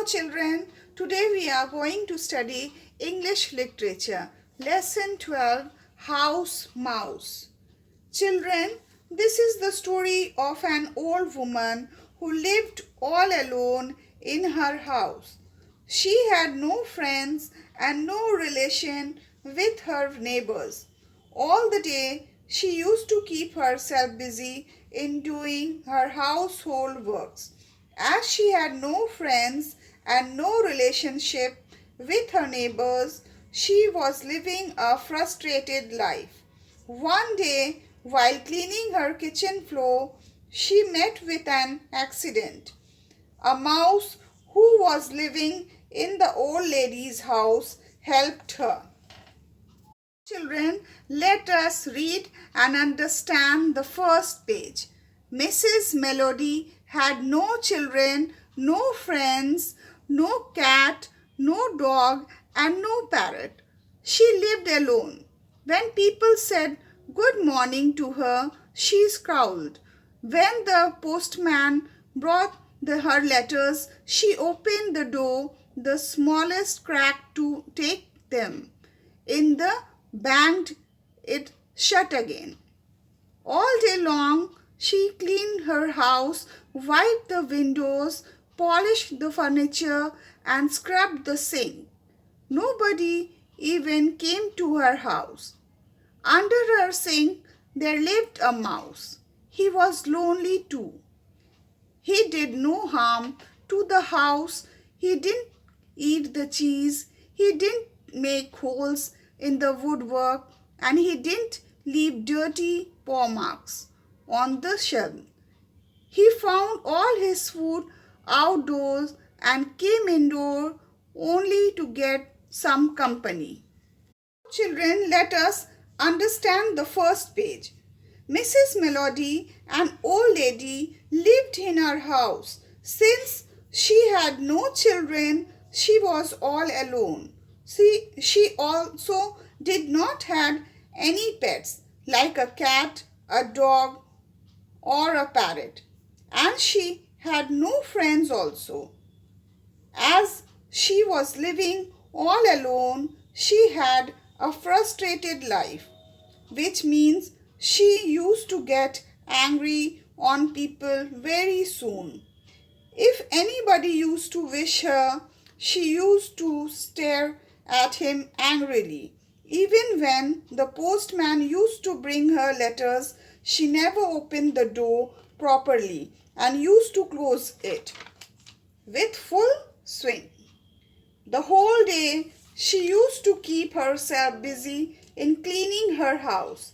children, today we are going to study English literature. Lesson 12, House Mouse. Children, this is the story of an old woman who lived all alone in her house. She had no friends and no relation with her neighbors. All the day she used to keep herself busy in doing her household works. As she had no friends and no relationship with her neighbors, she was living a frustrated life. One day, while cleaning her kitchen floor, she met with an accident. A mouse who was living in the old lady's house helped her. Children, let us read and understand the first page. Mrs. Melody had no children, no friends, no cat, no dog, and no parrot. She lived alone. When people said good morning to her, she scowled. When the postman brought her letters, she opened the door the smallest crack to take them. In the banged it shut again. All day long she cleaned her house, wiped the windows, polished the furniture, and scrubbed the sink. Nobody even came to her house. Under her sink there lived a mouse. He was lonely too. He did no harm to the house. He didn't eat the cheese. He didn't make holes in the woodwork, and he didn't leave dirty paw marks on the shelf. He found all his food outdoors and came indoor only to get some company. Children, let us understand the first page. Mrs. Melody, an old lady, lived in her house. Since she had no children, she was all alone. She also did not have any pets like a cat, a dog, or a parrot. And she had no friends also. As she was living all alone, she had a frustrated life, which means she used to get angry on people very soon. If anybody used to wish her, she used to stare at him angrily. Even when the postman used to bring her letters, she never opened the door properly and used to close it with full swing. The whole day she used to keep herself busy in cleaning her house.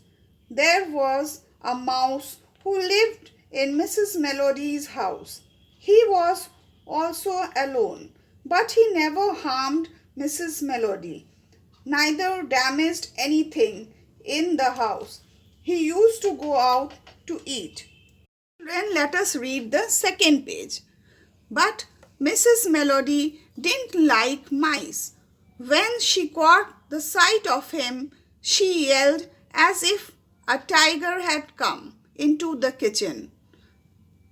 There was a mouse who lived in Mrs. Melody's house. He was also alone, but he never harmed Mrs. Melody, neither damaged anything in the house. He used to go out to eat. Then let us read the second page. But Mrs. Melody didn't like mice. When she caught the sight of him, she yelled as if a tiger had come into the kitchen.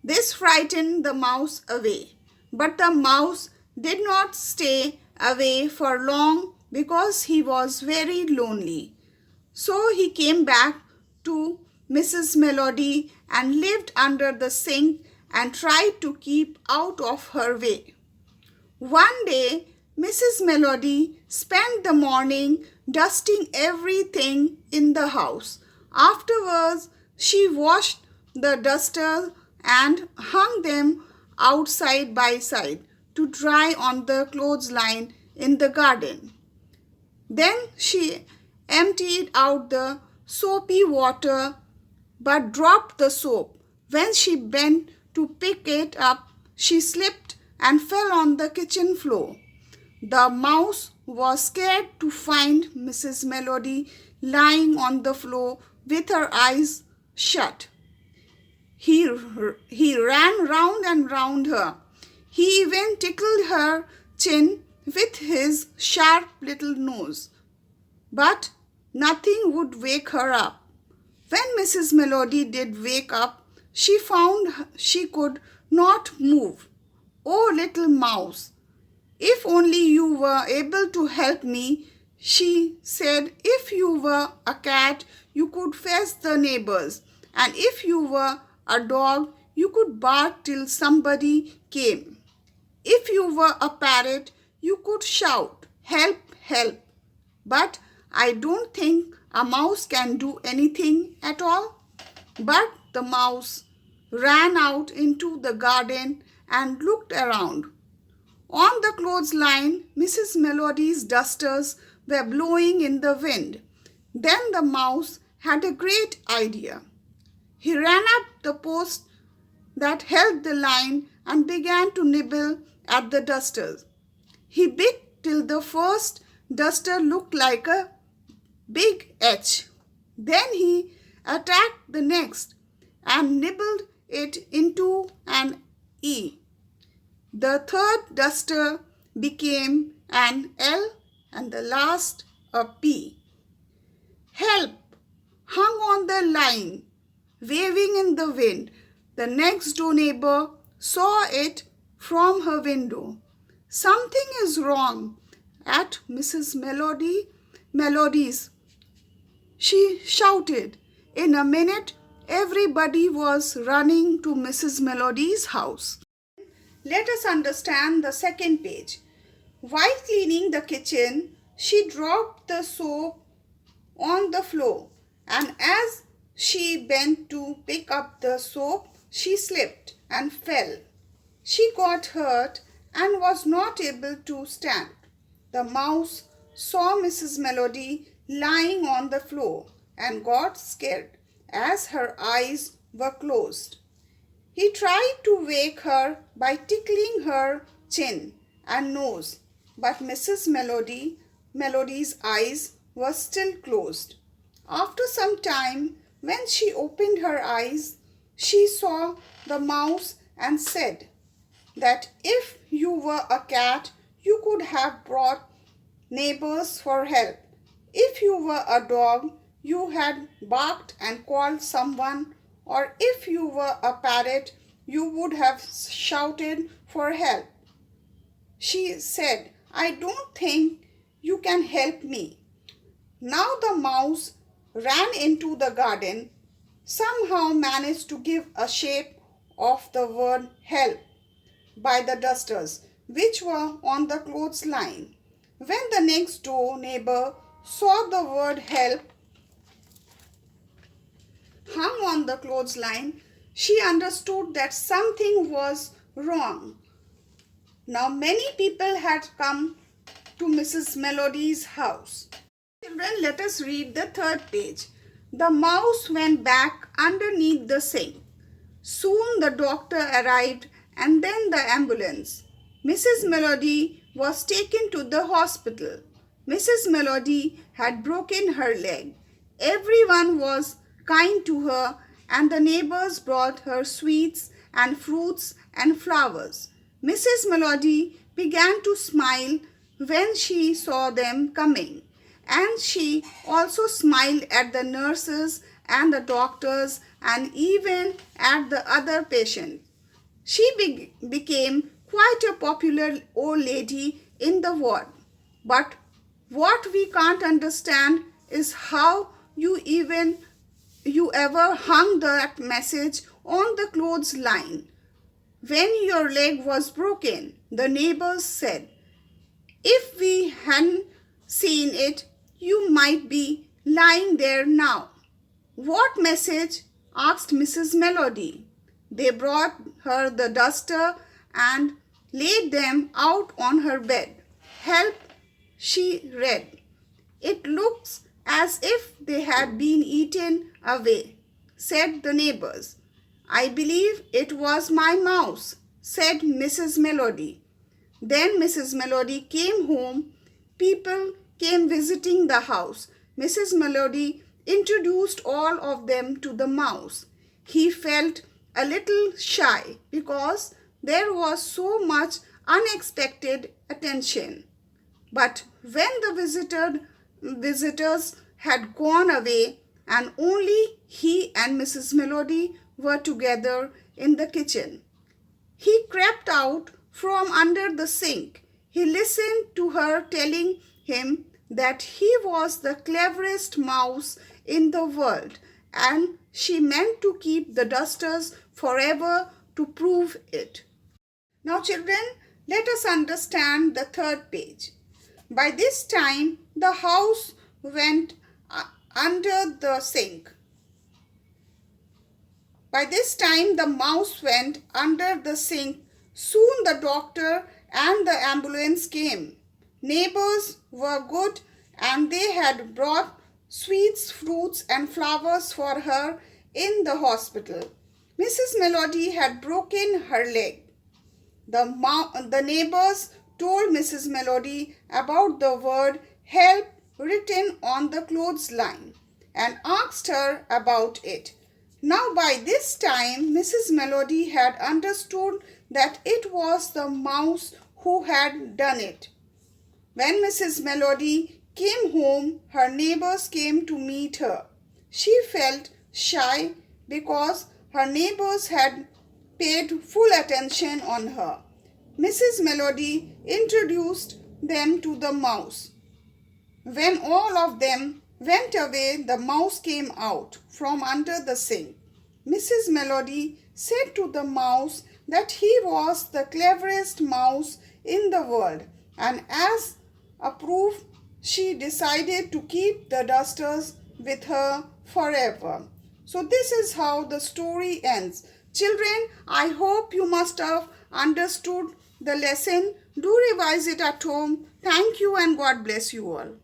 This frightened the mouse away. But the mouse did not stay away for long because he was very lonely. So he came back to Mrs. Melody and lived under the sink and tried to keep out of her way. One day, Mrs. Melody spent the morning dusting everything in the house. Afterwards, she washed the dusters and hung them out side by side to dry on the clothesline in the garden. Then she emptied out the soapy water but dropped the soap. When she bent to pick it up, she slipped and fell on the kitchen floor. The mouse was scared to find Mrs. Melody lying on the floor with her eyes shut. He ran round and round her. He even tickled her chin with his sharp little nose. But nothing would wake her up. When Mrs. Melody did wake up, she found she could not move. Oh, little mouse, If only you were able to help me, she said. If you were a cat, you could fetch the neighbors, and if you were a dog, you could bark till somebody came. If you were a parrot, you could shout, "Help, help." But I don't think a mouse can do anything at all. But the mouse ran out into the garden and looked around. On the clothesline, Mrs. Melody's dusters were blowing in the wind. Then the mouse had a great idea. He ran up the post that held the line and began to nibble at the dusters. He bit till the first duster looked like a big H. Then he attacked the next and nibbled it into an E. The third duster became an L and the last a P. "Help!" hung on the line, waving in the wind. The next door neighbor saw it from her window. "Something is wrong at Mrs. Melody's," she shouted. In a minute, everybody was running to Mrs. Melody's house. Let us understand the second page. While cleaning the kitchen, she dropped the soap on the floor, and as she bent to pick up the soap, she slipped and fell. She got hurt and was not able to stand. The mouse saw Mrs. Melody lying on the floor and got scared as her eyes were closed. He tried to wake her by tickling her chin and nose, but Mrs. Melody's eyes were still closed. After some time, when she opened her eyes, she saw the mouse and said that if you were a cat, you could have brought neighbors for help. If you were a dog, you had barked and called someone, or if you were a parrot, you would have shouted for help. She said, "I don't think you can help me." Now the mouse ran into the garden, somehow managed to give a shape of the word help by the dusters, which were on the clothesline. When the next door neighbor saw the word help hung on the clothesline, she understood that something was wrong. Now many people had come to Mrs. Melody's house. Children, let us read the third page. The mouse went back underneath the sink. Soon the doctor arrived and then the ambulance. Mrs. Melody was taken to the hospital. Mrs. Melody had broken her leg. Everyone was kind to her and the neighbors brought her sweets and fruits and flowers. Mrs. Melody began to smile when she saw them coming, and she also smiled at the nurses and the doctors and even at the other patients. She became quite a popular old lady in the ward. But what we can't understand is how you ever hung that message on the clothesline. When your leg was broken, the neighbors said, if we hadn't seen it, you might be lying there now. What message? Asked Mrs. Melody. They brought her the duster and laid them out on her bed. Help, she read. It looks as if they had been eaten away, said the neighbors. I believe it was my mouse, said Mrs. Melody. Then Mrs. Melody came home. People came visiting the house. Mrs. Melody introduced all of them to the mouse. He felt a little shy because there was so much unexpected attention. But when the visitors had gone away and only he and Mrs. Melody were together in the kitchen, he crept out from under the sink. He listened to her telling him that he was the cleverest mouse in the world, and she meant to keep the dusters forever to prove it. Now, children, let us understand the third page. By this time, the house went under the sink. By this time, the mouse went under the sink. Soon the doctor and the ambulance came. Neighbors were good and they had brought sweets, fruits and flowers for her in the hospital. Mrs. Melody had broken her leg. The neighbors told Mrs. Melody about the word help written on the clothesline and asked her about it. Now by this time, Mrs. Melody had understood that it was the mouse who had done it. When Mrs. Melody came home, her neighbors came to meet her. She felt shy because her neighbors had paid full attention on her. Mrs. Melody introduced them to the mouse. When all of them went away, the mouse came out from under the sink. Mrs. Melody said to the mouse that he was the cleverest mouse in the world, and as a proof, she decided to keep the dusters with her forever. So this is how the story ends. Children, I hope you must have understood the lesson. Do revise it at home. Thank you and God bless you all.